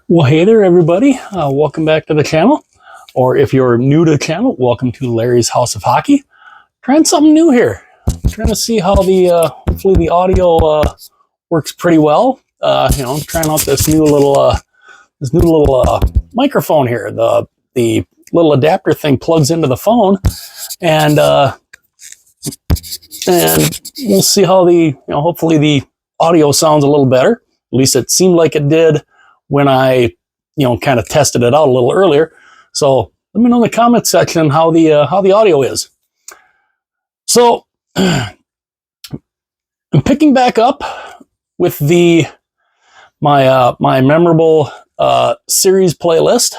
Well, hey there, everybody. Welcome back to the channel. Or if you're new to the channel, welcome to Larry's House of Hockey. Trying something new here. Trying to see how hopefully the audio works pretty well. Trying out this new little microphone here. The little adapter thing plugs into the phone, and we'll see how hopefully the audio sounds a little better. At least it seemed like it did when I, kind of tested it out a little earlier. So let me know in the comment section how the audio is. So I'm picking back up with my memorable series playlist,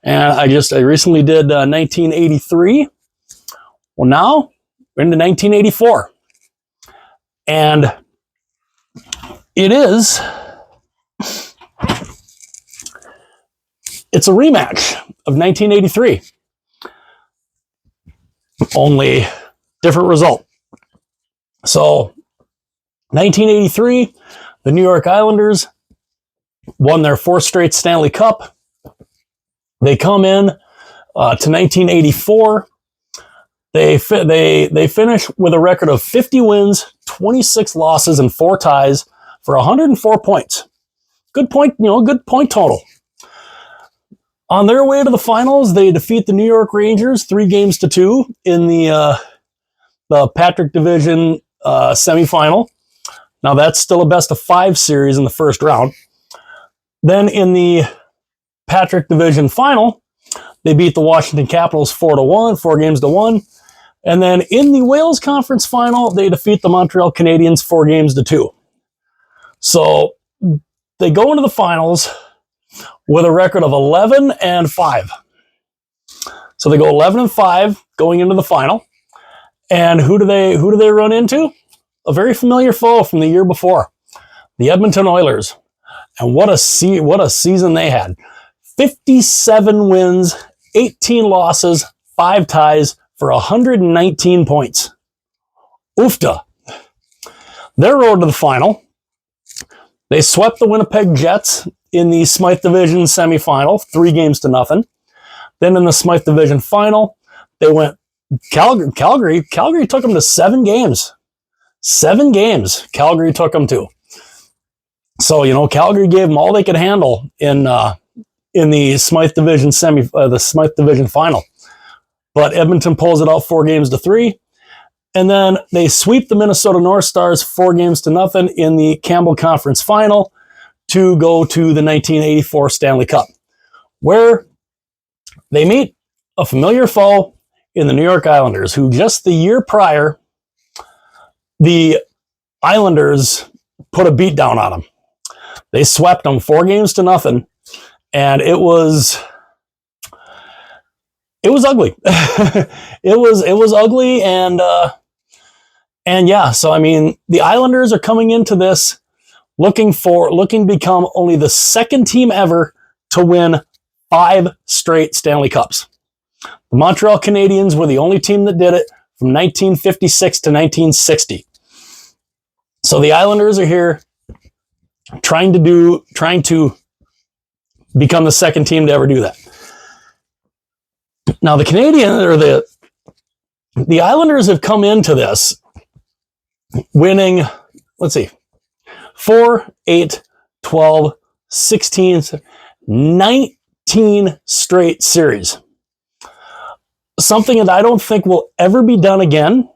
and I recently did 1983. Well, now we're into 1984, and it's a rematch of 1983, only different result. So 1983, the New York Islanders won their fourth straight Stanley Cup. They come in to 1984. They finish with a record of 50 wins, 26 losses, and 4 ties for 104 points. Good point total. On their way to the finals, they defeat the New York Rangers 3-2 in the Patrick Division semifinal. Now that's still a best-of-5 series in the first round. Then in the Patrick Division final, they beat the Washington Capitals 4-1, 4-1. And then in the Wales Conference final, they defeat the Montreal Canadiens 4-2. So they go into the finals with a record of 11-5. So they go 11-5 going into the final. And who do they run into? A very familiar foe from the year before, the Edmonton Oilers. And what a season they had. 57 wins, 18 losses, 5 ties for 119 points. Oofta. Their road to the final, they swept the Winnipeg Jets in the Smythe Division semifinal, 3-0. Then in the Smythe Division final, they went Calgary took them to 7 games. 7 games Calgary took them to. So, Calgary gave them all they could handle in the Smythe Division the Smythe Division final. But Edmonton pulls it out 4-3. And then they sweep the Minnesota North Stars 4-0 in the Campbell Conference final to go to the 1984 Stanley Cup, where they meet a familiar foe in the New York Islanders, who just the year prior, the Islanders put a beat down on them. They swept them 4-0, and it was ugly. it was ugly, and yeah. So I mean, the Islanders are coming into this looking to become only the second team ever to win 5 straight Stanley Cups. The Montreal Canadiens were the only team that did it from 1956 to 1960. So the Islanders are here trying to become the second team to ever do that. Now the the Islanders have come into this winning, 4, 8, 12, 16, 19 straight series. Something that I don't think will ever be done again.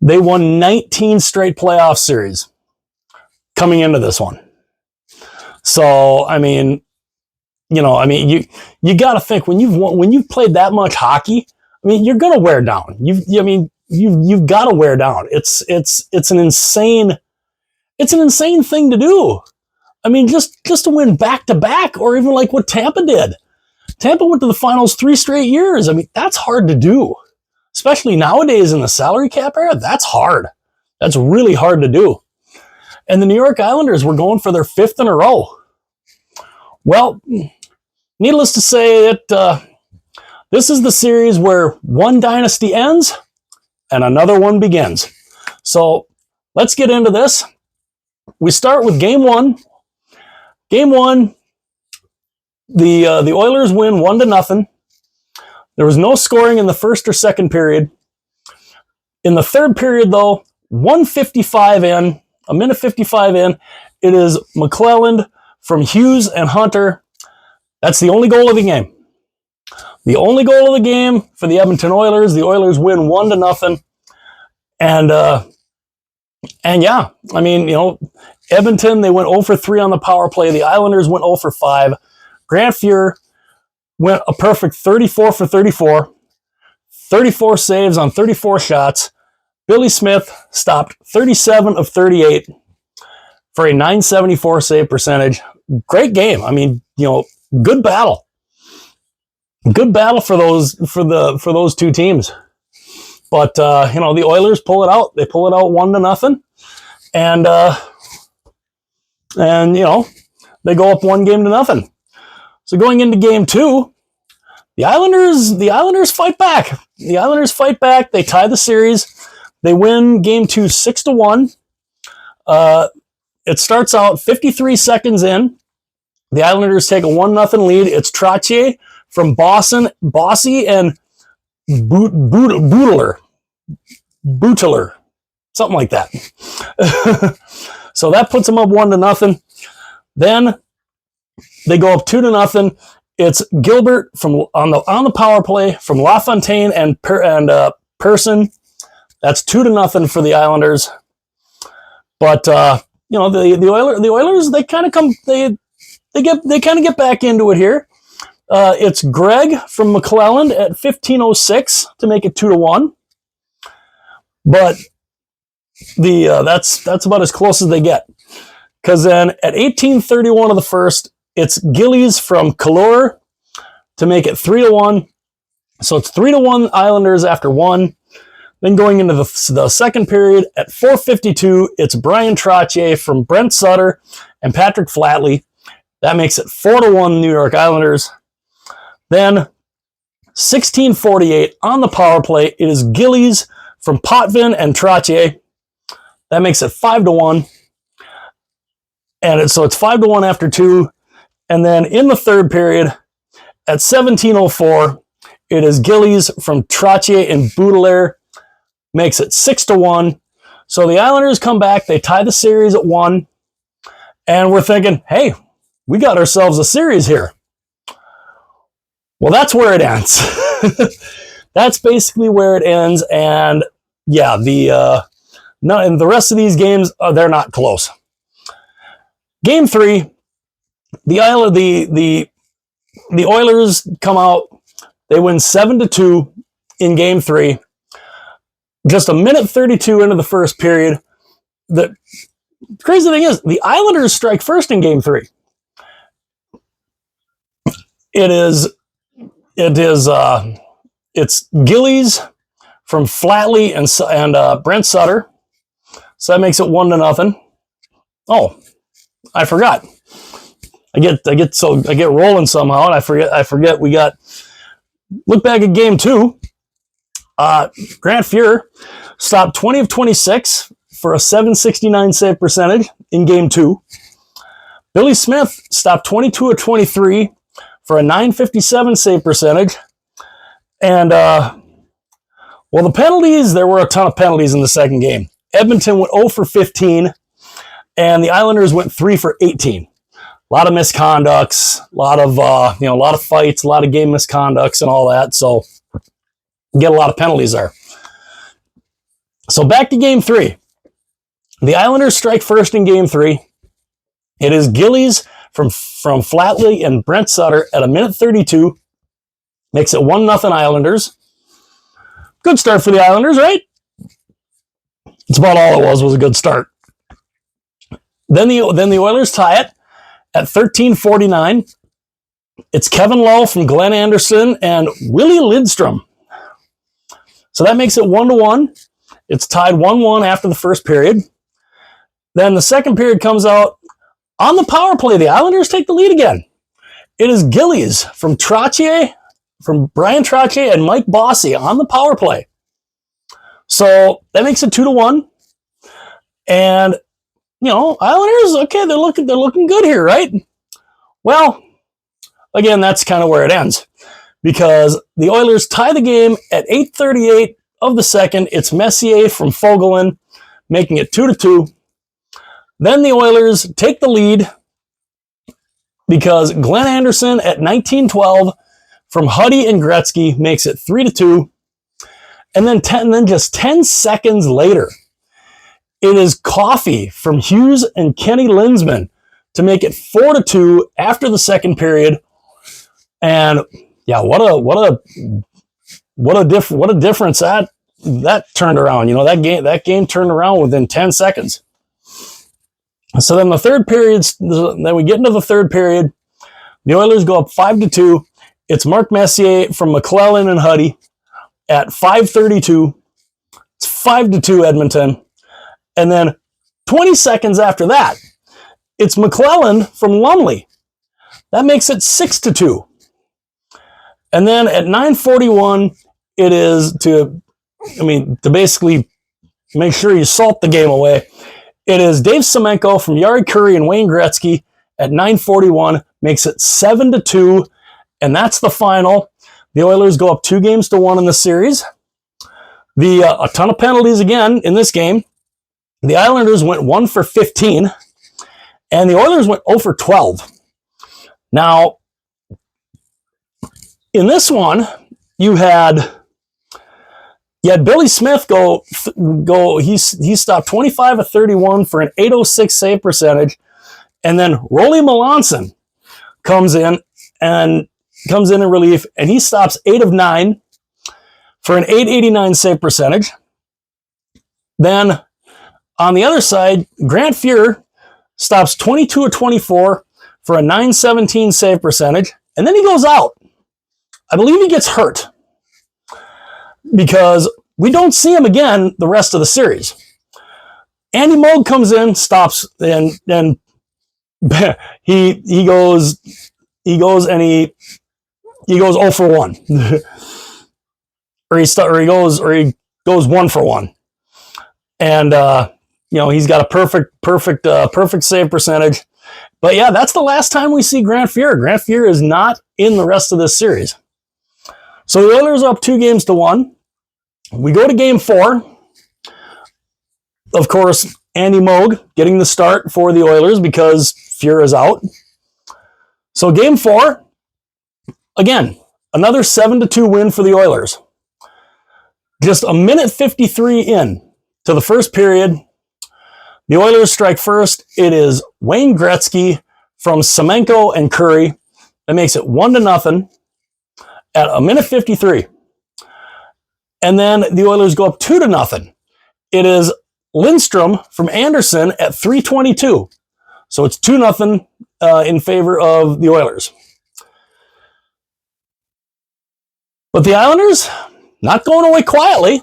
They won 19 straight playoff series coming into this one. So, I mean, you got to think when you've played that much hockey, I mean, you're going to wear down. You've got to wear down. It's an insane thing to do. I mean, just to win back to back, or even like what Tampa did. Tampa went to the finals 3 straight years. I mean, that's hard to do, especially nowadays in the salary cap era. That's hard. That's really hard to do. And the New York Islanders were going for their 5th in a row. Well, needless to say that this is the series where one dynasty ends and another one begins. So let's get into this. We start with game 1. Game 1, the Oilers win 1-0. There was no scoring in the first or second period. In the third period, though, 1:55 in, a minute 55 in, it is McClelland from Hughes and Hunter. That's the only goal of the game. The only goal of the game for the Edmonton Oilers. The Oilers win 1-0. And yeah, I mean, Edmonton, they went 0 for 3 on the power play. The Islanders went 0 for 5. Grant Fuhr went a perfect 34 for 34. 34 saves on 34 shots. Billy Smith stopped 37 of 38 for a .974 save percentage. Great game. I mean, good battle. Good battle for those two teams. But the Oilers pull it out. They pull it out 1-0, and they go up 1-0. So going into game 2, the Islanders fight back. The Islanders fight back. They tie the series. They win game 2 6-1. It starts out 53 seconds in. The Islanders take a 1-0 lead. It's Trottier from Bossy and Bootler, something like that. So that puts them up 1-0. Then they go up 2-0. It's Gilbert on the power play from LaFontaine and Persson. That's 2-0 for the Islanders. But the Oilers, they kind of get back into it here. It's Greg from McClelland at 15:06 to make it 2-1. But that's about as close as they get. Because then at 18:31 of the first, it's Gillies from Kallur to make it 3-1. So it's 3-1 Islanders after 1. Then going into the second period at 4:52, it's Brian Trottier from Brent Sutter and Patrick Flatley. That makes it 4-1 New York Islanders. Then 16:48 on the power play, it is Gillies from Potvin and Trottier. That makes it 5-1. So it's 5-1 after 2. And then in the third period, at 17:04, it is Gillies from Trottier and Boudelaire. Makes it 6-1. So the Islanders come back. They tie the series at 1. And we're thinking, hey, we got ourselves a series here. Well, that's where it ends. That's basically where it ends. And yeah, and the rest of these games, they're not close. Game 3, the Oilers come out. They win 7-2 in game 3. Just a minute 32 into the first period. The crazy thing is, the Islanders strike first in game 3. It's Gillies from Flatley and Brent Sutter. So that makes it 1-0. Oh, I forgot. I get rolling somehow, and I forget we got. Look back at game 2. Grant Fuhr stopped 20 of 26 for a .769 save percentage in game 2. Billy Smith stopped 22 of 23 for a .957 save percentage. And, the penalties, there were a ton of penalties in the second game. Edmonton went 0 for 15, and the Islanders went 3 for 18. A lot of misconducts, a lot of fights, a lot of game misconducts and all that. So get a lot of penalties there. So back to game 3. The Islanders strike first in game 3. It is Gillies from Flatley and Brent Sutter at a minute 32. Makes it 1-0 Islanders. Good start for the Islanders, right? It's about all it was a good start. Then the Oilers tie it at 13:49. It's Kevin Lowe from Glenn Anderson and Willie Lidstrom. So that makes it 1-1. It's tied 1-1 after the first period. Then the second period comes out. On the power play, the Islanders take the lead again. It is Gillies from Brian Trottier and Mike Bossy on the power play. So that makes it 2-1. And Islanders, okay, they're looking good here, right? Well, again, that's kind of where it ends, because the Oilers tie the game at 8:38 of the second. It's Messier from Fogelin, making it 2-2. Then the Oilers take the lead because Glenn Anderson at 19:12 from Huddy and Gretzky makes it 3-2. And then just 10 seconds later, it is Coffey from Hughes and Kenny Linsman to make it 4-2 after the second period. And yeah, what a difference that turned around. You know, that game turned around within 10 seconds. So then then we get into the third period. The Oilers go up 5-2. It's Mark Messier from McClellan and Huddy at 5:32. It's 5-2 Edmonton. And then 20 seconds after that, it's McClellan from Lumley. That makes it 6-2. And then at 9:41, it is to basically make sure you salt the game away. It is Dave Semenko from Jari Kurri and Wayne Gretzky at 9:41, makes it 7-2, and that's the final. The Oilers go up 2-1 in the series. A ton of penalties again in this game. The Islanders went 1 for 15, and the Oilers went 0 for 12. Now, in this one, you had Billy Smith go. He stopped 25 of 31 for an .806 save percentage, and then Rolly Melanson comes in in relief, and he stops 8 of 9 for an .889 save percentage. Then on the other side, Grant Fuhr stops 22 of 24 for a .917 save percentage, and then he goes out. I believe he gets hurt, because we don't see him again the rest of the series. Andy Moog comes in, stops, and he goes 0 for 1. or he goes 1 for 1. And he's got a perfect save percentage. But yeah, that's the last time we see Grant Fuhr. Grant Fuhr is not in the rest of this series. So the Oilers are up 2-1. We go to game 4. Of course, Andy Moog getting the start for the Oilers because Fuhr is out. So game 4, again, another 7-2 win for the Oilers. Just a minute 53 in to the first period. The Oilers strike first. It is Wayne Gretzky from Semenko and Kurri. That makes it 1-0 at a minute 53. And then the Oilers go up 2-0. It is Lindstrom from Anderson at 3:22. So it's 2-0 in favor of the Oilers. But the Islanders, not going away quietly.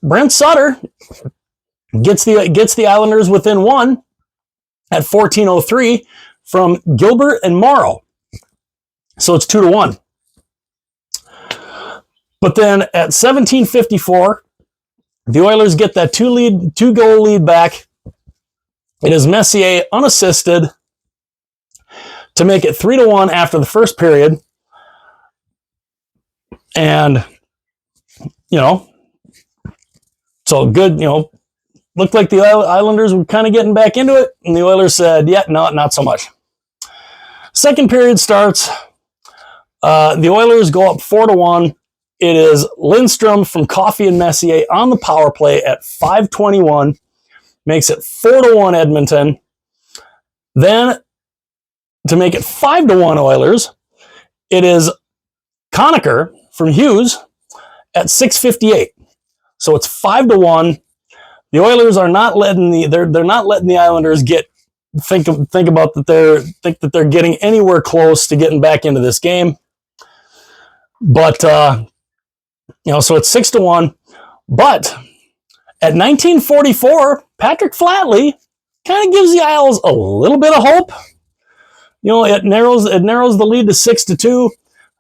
Brent Sutter gets the Islanders within 1 at 14:03 from Gilbert and Morrow. So it's 2-1. But then at 17:54, the Oilers get that 2-goal lead back. It is Messier unassisted to make it 3-1 after the first period. And, so good, looked like the Islanders were kind of getting back into it. And the Oilers said, yeah, no, not so much. Second period starts. The Oilers go up 4-1. It is Lindstrom from Coffey and Messier on the power play at 5:21. Makes it 4-1 Edmonton. Then to make it 5-1 Oilers, it is Conacher from Hughes at 6:58. So it's 5-1. The Oilers are not letting they're not letting the Islanders think that they're getting anywhere close to getting back into this game. But so it's 6-1. But at 1944, Patrick Flatley kind of gives the Isles a little bit of hope. It narrows the lead to 6-2.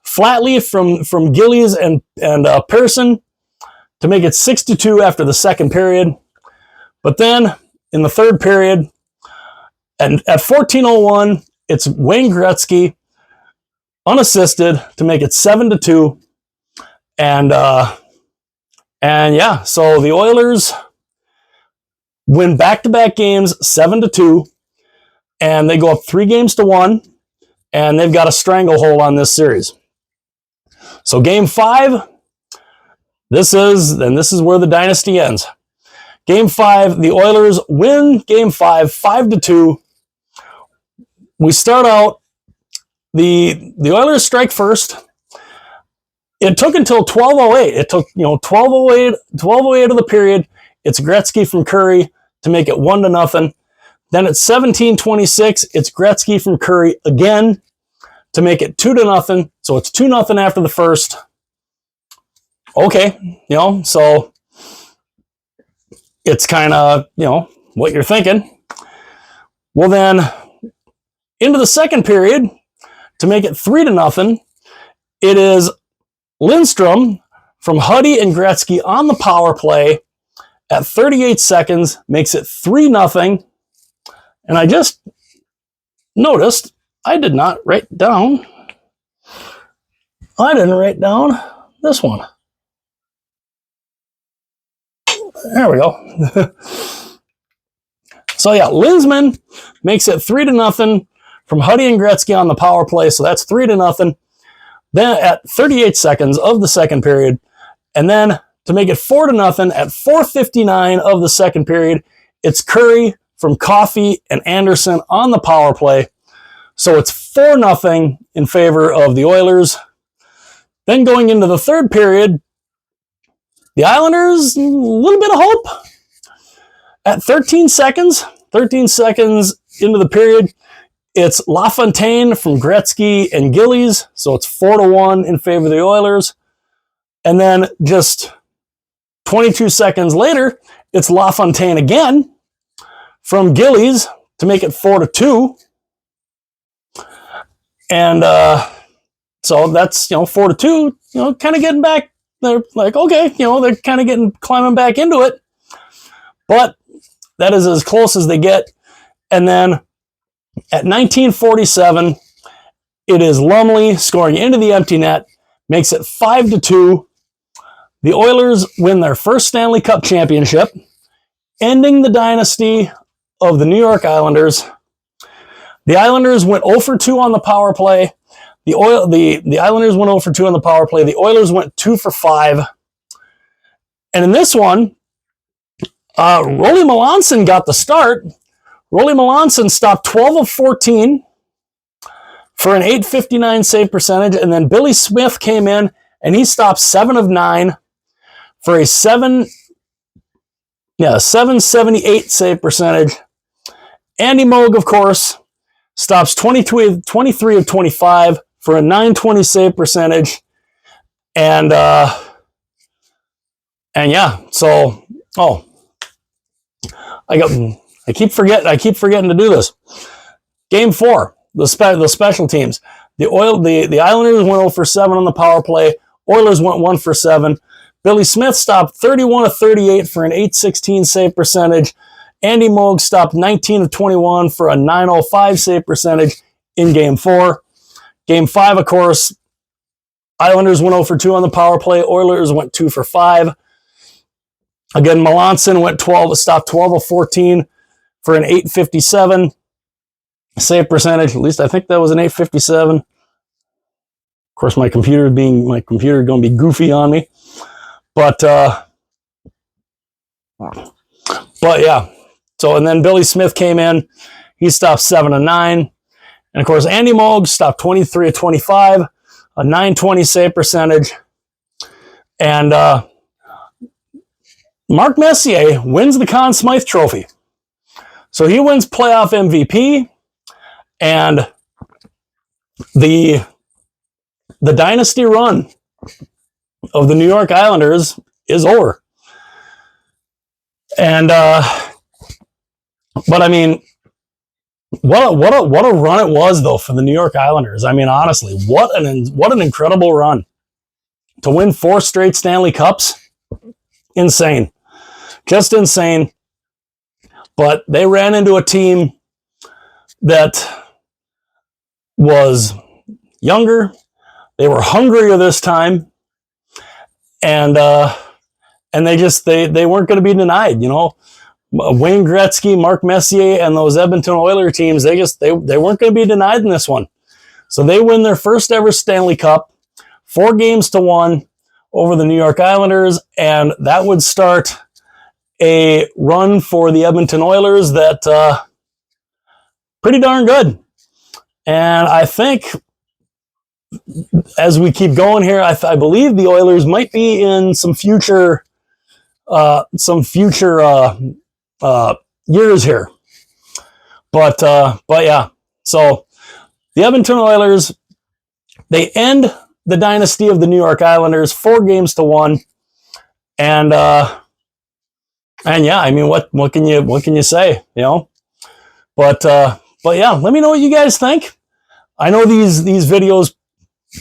Flatley from Gillies and Pearson to make it 6-2 after the second period. But then in the third period, and at 14:01, it's Wayne Gretzky, unassisted, to make it 7-2. And yeah, so the Oilers win back-to-back games 7-2, and they go up 3-1, and they've got a stranglehold on this series. So game 5, this is where the dynasty ends. Game 5, the Oilers win game 5, 5-2. We start out, the Oilers strike first. It took until 12:08. It took 12:08 of the period. It's Gretzky from Curry to make it 1-0. Then at 17:26, it's Gretzky from Curry again to make it 2-0. So it's 2-0 after the first. Okay, so it's kind of, what you're thinking. Well, then into the second period to make it 3-0, it is Lindstrom from Huddy and Gretzky on the power play at 38 seconds, makes it 3-0. And I just noticed I did not write down. I didn't write down this one. There we go. So yeah, Linsman makes it 3-0 from Huddy and Gretzky on the power play. So that's 3-0. Then at 38 seconds of the second period, and then to make it 4-0 at 4:59 of the second period, it's Curry from Coffey and Anderson on the power play. So it's 4-0 in favor of the Oilers. Then going into the third period, the Islanders, a little bit of hope. At 13 seconds into the period, it's LaFontaine from Gretzky and Gillies, so it's 4-1 in favor of the Oilers. And then just 22 seconds later, it's LaFontaine again from Gillies to make it 4-2. And so that's 4-2. Kind of getting back. They're like, okay, they're kind of climbing back into it. But that is as close as they get. And then at 19:47, it is Lumley scoring into the empty net, makes it 5-2. The Oilers win their first Stanley Cup championship, ending the dynasty of the New York Islanders. The Islanders went 0-2 on the power play. The Islanders went 0-2 on the power play. The Oilers went 2-5. And in this one, Rolly Melanson got the start. Rolly Melanson stopped 12 of 14 for an .859 save percentage, and then Billy Smith came in and he stopped 7 of 9 for a 778 save percentage. Andy Moog, of course, stops 23 of 25 for a .920 save percentage, and yeah, so I keep forgetting to do this. Game 4, the special teams. The Islanders went 0-7 on the power play. Oilers went 1-7. Billy Smith stopped 31 of 38 for an .816 save percentage. Andy Moog stopped 19 of 21 for a .905 save percentage in Game 4. Game 5, of course, Islanders went 0-2 on the power play. Oilers went 2-5. Again, Melanson stopped 12 of 14 for an .857 save percentage. At least I think that was an .857. Of course, my computer going to be goofy on me. But yeah. So, and then Billy Smith came in. He stopped 7 of 9. And of course, Andy Moog stopped 23 of 25, a .920 save percentage. And Mark Messier wins the Conn Smythe Trophy. So he wins playoff MVP, and the dynasty run of the New York Islanders is over. And but I mean, what a run it was though for the New York Islanders. I mean, honestly, what an incredible run to win 4 straight Stanley Cups. Insane, just insane. But they ran into a team that was younger. They were hungrier this time, and they weren't going to be denied. You know, Wayne Gretzky, Mark Messier, and those Edmonton Oilers teams, they weren't going to be denied in this one. So they win their first ever Stanley Cup, 4-1 over the New York Islanders, and that would start a run for the Edmonton Oilers that pretty darn good. And I think as we keep going here, I believe the Oilers might be in some future years here. But yeah, so the Edmonton Oilers, they end the dynasty of the New York Islanders 4-1, and yeah, I mean, what can you say, you know? But yeah, let me know what you guys think. I know these videos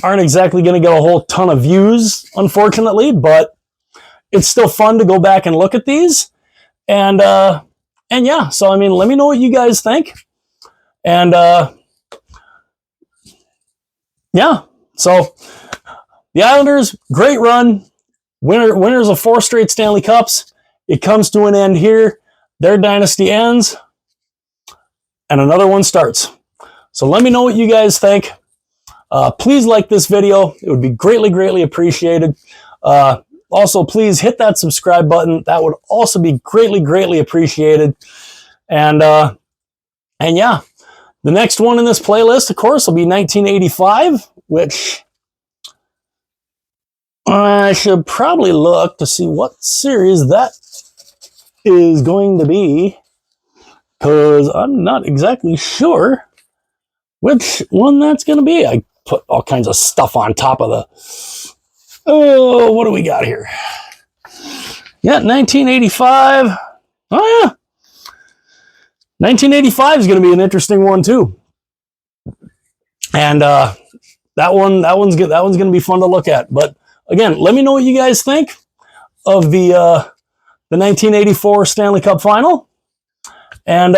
aren't exactly going to get a whole ton of views, unfortunately, but it's still fun to go back and look at these. And yeah, so I mean, let me know what you guys think. And yeah, so the Islanders, great run, winners of 4 straight Stanley Cups. It comes to an end here. Their dynasty ends, and another one starts. So let me know what you guys think. Please like this video. It would be greatly, greatly appreciated. Also, please hit that subscribe button. That would also be greatly, greatly appreciated. And yeah, the next one in this playlist, of course, will be 1985, which I should probably look to see what series that is going to be, because I'm not exactly sure which one that's going to be. I put all kinds of stuff on top of the... Oh, what do we got here? Yeah, 1985. Oh, yeah. 1985 is going to be an interesting one, too. And that one's going to be fun to look at. But again, let me know what you guys think of the 1984 Stanley Cup Final. And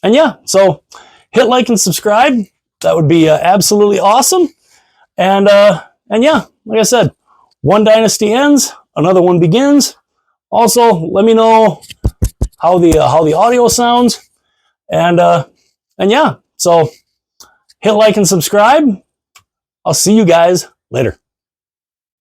yeah, so hit like and subscribe. That would be absolutely awesome. And yeah, like I said, one dynasty ends, another one begins. Also, let me know how the audio sounds. And yeah, so hit like and subscribe. I'll see you guys later.